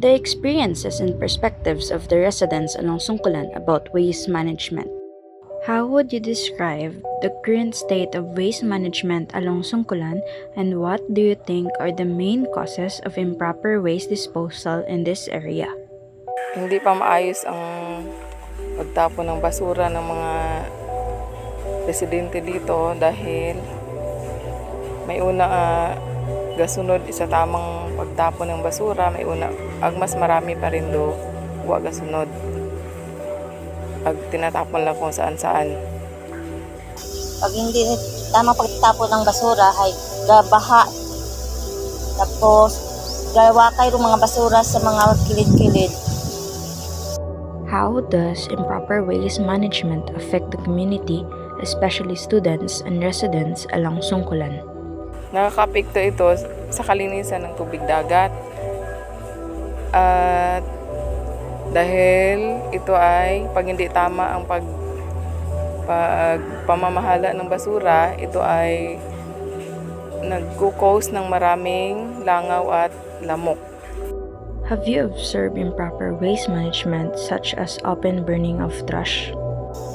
the experiences and perspectives of the residents along Sungkulan about waste management. How would you describe the current state of waste management along Sungkulan, and what do you think are the main causes of improper waste disposal in this area? Hindi pa maayos ang pagtapon ng basura ng mga residente dito dahil may una gasunod sa tamang pagtapon ng basura, may una mas marami pa rin do wa gasunod. Tinatapon lang kung saan-saan. Pag hindi tamang pagtapon ng basura ay gabaha. Tapos gawa kayo mga basura sa mga kilid-kilid. How does improper waste management affect the community, especially students and residents along Sungkulan? Nakaka-apekto ito sa kalinisan ng tubig dagat. At dahil ito ay pag hindi tama ang pamamahala ng basura, ito ay nagko-cause ng maraming langaw at lamok. Have you observed improper waste management such as open burning of trash?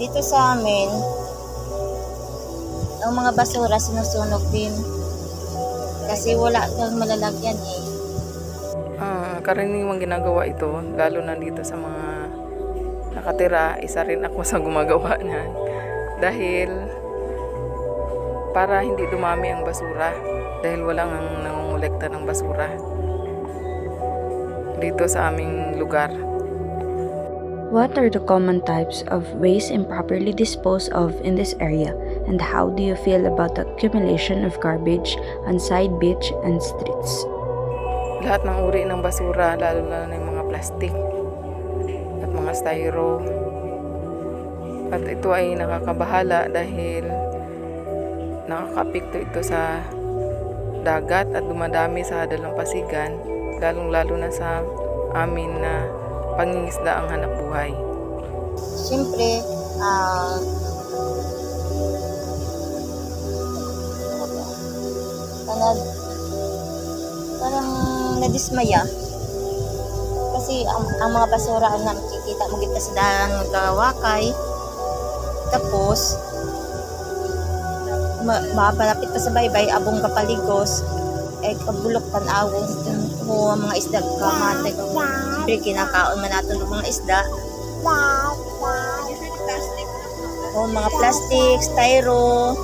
Dito sa amin, ang mga basura sinusunog din. Kasi wala kang malalagyan eh. Karaniwang ginagawa ito, lalo na dito sa mga nakatira, isa rin ako sa gumagawa niyan. Dahil para hindi dumami ang basura, dahil walang nangongolekta ng basura dito sa aming lugar. What are the common types of waste improperly disposed of in this area, and how do you feel about the accumulation of garbage on side beach and streets? Lahat ng uri ng basura, lalo na yung mga plastic at mga styro. At ito ay nakakabahala dahil nakaka-apekto ito sa dagat at dumadami sa dalampasigan, lalong-lalo na sa amin na pangingisda ang hanap buhay. Siyempre, parang nadismaya. Kasi ang mga basura na nakikita mo kita sa daan ng kawakay. Tapos, mapalapit pa sa baybay, abong kapaligos, kabulok tanawon, ang mga isda kamatay. Siyempre, kinakaon man natin ng mga isda. Mga plastic, styro,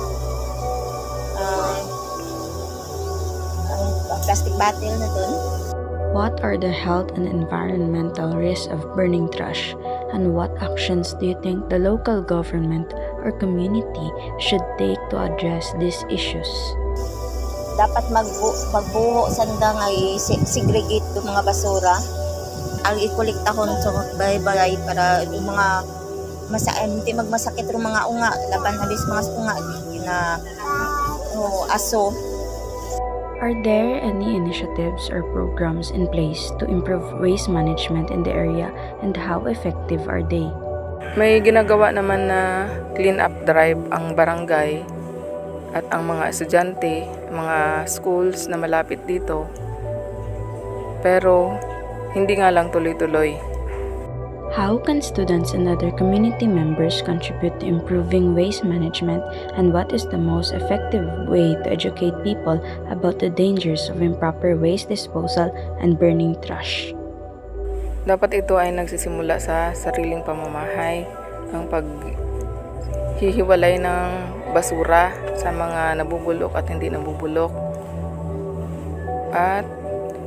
plastic bottle na dun. What are the health and environmental risks of burning trash, and what actions do you think the local government or community should take to address these issues? Dapat magbuho sandang ay segregate yung mga basura. Ang ikuliktahon sa baybay para yung mga hindi magmasakit yung mga unga, laban habis mga unga na aso. Are there any initiatives or programs in place to improve waste management in the area, and how effective are they? May ginagawa naman na clean-up drive ang barangay at ang mga estudyante, mga schools na malapit dito. Pero hindi nga lang tuloy-tuloy. How can students and other community members contribute to improving waste management, and what is the most effective way to educate people about the dangers of improper waste disposal and burning trash? Dapat ito ay nagsisimula sa sariling pamamahay, ang paghihiwalay ng basura sa mga nabubulok at hindi nabubulok. At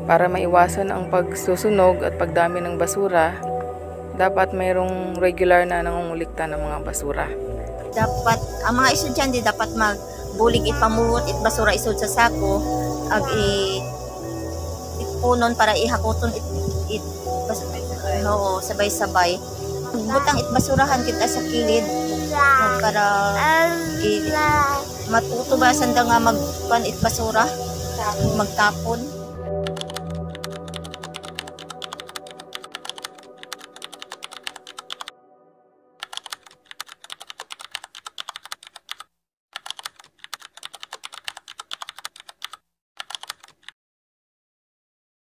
para maiwasan ang pagsusunog at pagdami ng basura, dapat mayroong regular na nangungulikta ng mga basura. Dapat, ang mga estudyante dapat magbulig ipamuhot it basura isod sa sako, itpunon para ihakuton sabay-sabay. Butang basurahan kita sa kilid para matuto ba sanda nga basura, magtapon.